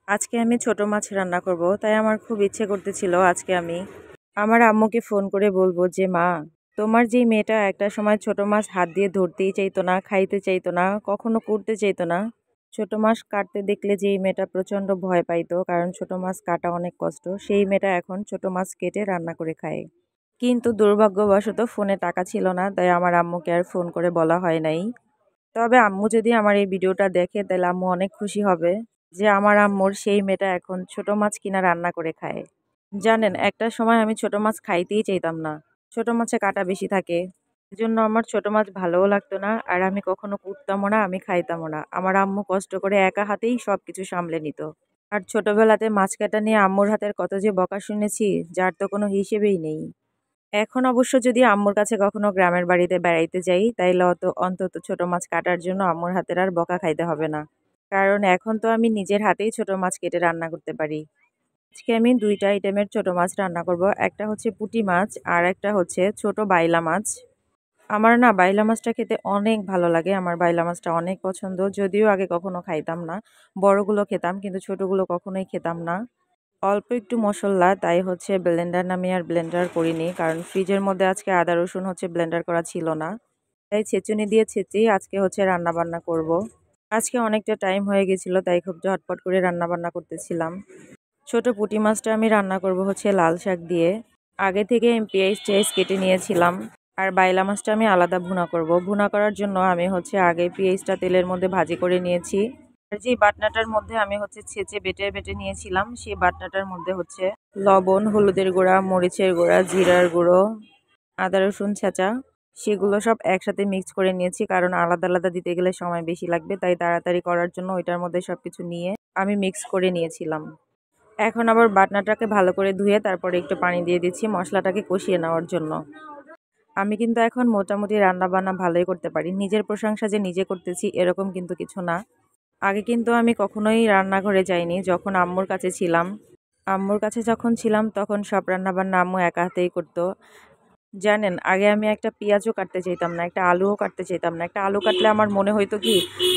আজকে আমি ছোট মাছ রান্না করব, তাই আমার খুব ইচ্ছে করতেছিল আজকে আমি আমার আম্মুকে ফোন করে বলবো যে মা, তোমার যেই মেয়েটা একটা সময় ছোট মাছ হাত দিয়ে ধরতেই চাইতো না, খাইতে চাইতো না, কখনো করতে চাইতো না, ছোট মাছ কাটতে দেখলে যেই মেয়েটা প্রচণ্ড ভয় পাইতো কারণ ছোট মাছ কাটা অনেক কষ্ট, সেই মেয়েটা এখন ছোট মাছ কেটে রান্না করে খায়। কিন্তু দুর্ভাগ্যবশত ফোনে টাকা ছিল না, তাই আমার আম্মুকে আর ফোন করে বলা হয় নাই। তবে আম্মু যদি আমার এই ভিডিওটা দেখে তাহলে আম্মু অনেক খুশি হবে যে আমার আম্মুর সেই মেয়েটা এখন ছোট মাছ কিনা রান্না করে খায়। জানেন, একটা সময় আমি ছোট মাছ খাইতেই চাইতাম না, ছোট মাছে কাঁটা বেশি থাকে, এজন্য আমার ছোট মাছ ভালোও লাগতো না, আর আমি কখনো কুটতামও না, আমি খাইতামও না। আমার আম্মু কষ্ট করে একা হাতেই সব কিছু সামলে নিত। আর ছোটবেলাতে মাছ কাটা নিয়ে আম্মুর হাতের কত যে বকা শুনেছি, যার তো কোনো হিসেবেই নেই। এখন অবশ্য যদি আম্মুর কাছে কখনো গ্রামের বাড়িতে বেড়াইতে যাই, তাইলে অন্তত ছোট মাছ কাটার জন্য আম্মুর হাতের আর বকা খাইতে হবে না, কারণ এখন তো আমি নিজের হাতেই ছোট মাছ কেটে রান্না করতে পারি। আজকে আমি দুইটা আইটেমের ছোট মাছ রান্না করব, একটা হচ্ছে পুঁটি মাছ আর একটা হচ্ছে ছোট বাইলা মাছ। আমার না বাইলা মাছটা খেতে অনেক ভালো লাগে, আমার বাইলা মাছটা অনেক পছন্দ, যদিও আগে কখনো খাইতাম না। বড়গুলো খেতাম কিন্তু ছোটগুলো কখনোই খেতাম না। অল্প একটু মশলা, তাই হচ্ছে ব্লেন্ডার নামিয়ে আর ব্লেন্ডার করিনি, কারণ ফ্রিজের মধ্যে আজকে আদা রসুন হচ্ছে ব্লেন্ডার করা ছিল না, তাই ছেঁচুনি দিয়ে ছেঁচেই আজকে হচ্ছে রান্না বান্না করব। আজকে অনেকটা টাইম হয়ে গেছিল, তাই খুব ঝটপট করে রান্না বান্না করতেছিলাম। ছোট পুঁটি মাছটা আমি রান্না করব হচ্ছে লাল শাক দিয়ে। আগে থেকে আমি পেঁয়াজ টেয়াজ কেটে নিয়েছিলাম। আর বাইলা মাছটা আমি আলাদা ভুনা করব। ভুনা করার জন্য আমি হচ্ছে আগে পেঁয়াজটা তেলের মধ্যে ভাজি করে নিয়েছি। আর যে বাটনাটার মধ্যে আমি হচ্ছে ছেঁচে বেটে বেটে নিয়েছিলাম, সেই বাটনাটার মধ্যে হচ্ছে লবণ, হলুদের গুঁড়া, মরিচের গুঁড়া, জিরার গুঁড়ো, আদা রসুন ছেঁচা, সেগুলো সব একসাথে মিক্স করে নিয়েছি, কারণ আলাদা আলাদা দিতে গেলে সময় বেশি লাগবে, তাই তাড়াতাড়ি করার জন্য ওইটার মধ্যে সব কিছু নিয়ে আমি মিক্স করে নিয়েছিলাম। এখন আবার বাটনাটাকে ভালো করে ধুয়ে তারপরে একটু পানি দিয়ে দিচ্ছি মশলাটাকে কষিয়ে নেওয়ার জন্য। আমি কিন্তু এখন মোটামুটি রান্না বান্না ভালোই করতে পারি, নিজের প্রশংসা যে নিজে করতেছি এরকম কিন্তু কিছু না। আগে কিন্তু আমি কখনোই রান্নাঘরে যাইনি, যখন আম্মুর কাছে ছিলাম। আম্মুর কাছে যখন ছিলাম তখন সব রান্না বান্না আম্মু একা হাতেই করতো। জানেন, আগে আমি একটা পেঁয়াজও কাটতে চাইতাম না, একটা আলুও কাটতে চাইতাম না। একটা আলু কাটলে আমার মনে হইতো কি,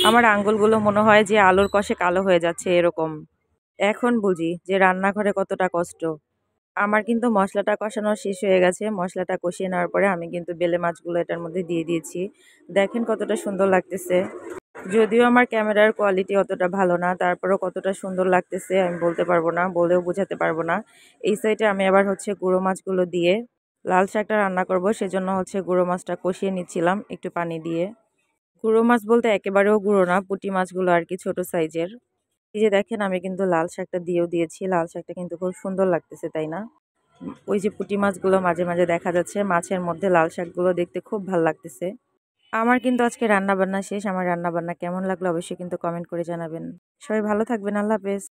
আমার আঙ্গুলগুলো মনে হয় যে আলুর কষে কালো হয়ে যাচ্ছে এরকম। এখন বুঝি যে রান্নাঘরে কতটা কষ্ট। আমার কিন্তু মশলাটা কষানো শেষ হয়ে গেছে, মশলাটা কষিয়ে নেওয়ার পরে আমি কিন্তু বেলে মাছগুলো এটার মধ্যে দিয়ে দিয়েছি। দেখেন কতটা সুন্দর লাগতেছে। যদিও আমার ক্যামেরার কোয়ালিটি অতটা ভালো না, তারপরেও কতটা সুন্দর লাগতেছে আমি বলতে পারবো না, বলেও বোঝাতে পারবো না। এই সাইডে আমি আবার হচ্ছে গুঁড়ো মাছগুলো দিয়ে লাল শাকটা রান্না করব, সেজন্য হচ্ছে গুঁড়ো মাছটা কষিয়ে নিচ্ছিলাম একটু পানি দিয়ে। গুঁড়ো মাছ বলতে একেবারেও গুঁড়ো না, পুঁটি মাছগুলো আর কি ছোট সাইজের। এই যে দেখেন, আমি কিন্তু লাল শাকটা দিয়েও দিয়েছি, লাল শাকটা কিন্তু খুব সুন্দর লাগতেছে, তাই না? ওই যে পুঁটি মাছগুলো মাঝে মাঝে দেখা যাচ্ছে মাছের মধ্যে, লাল শাকগুলো দেখতে খুব ভালো লাগতেছে। আমার কিন্তু আজকে রান্না বান্না শেষ। আমার রান্না বান্না কেমন লাগলো অবশ্যই কিন্তু কমেন্ট করে জানাবেন। সবাই ভালো থাকবেন। আল্লাহ হাফেজ।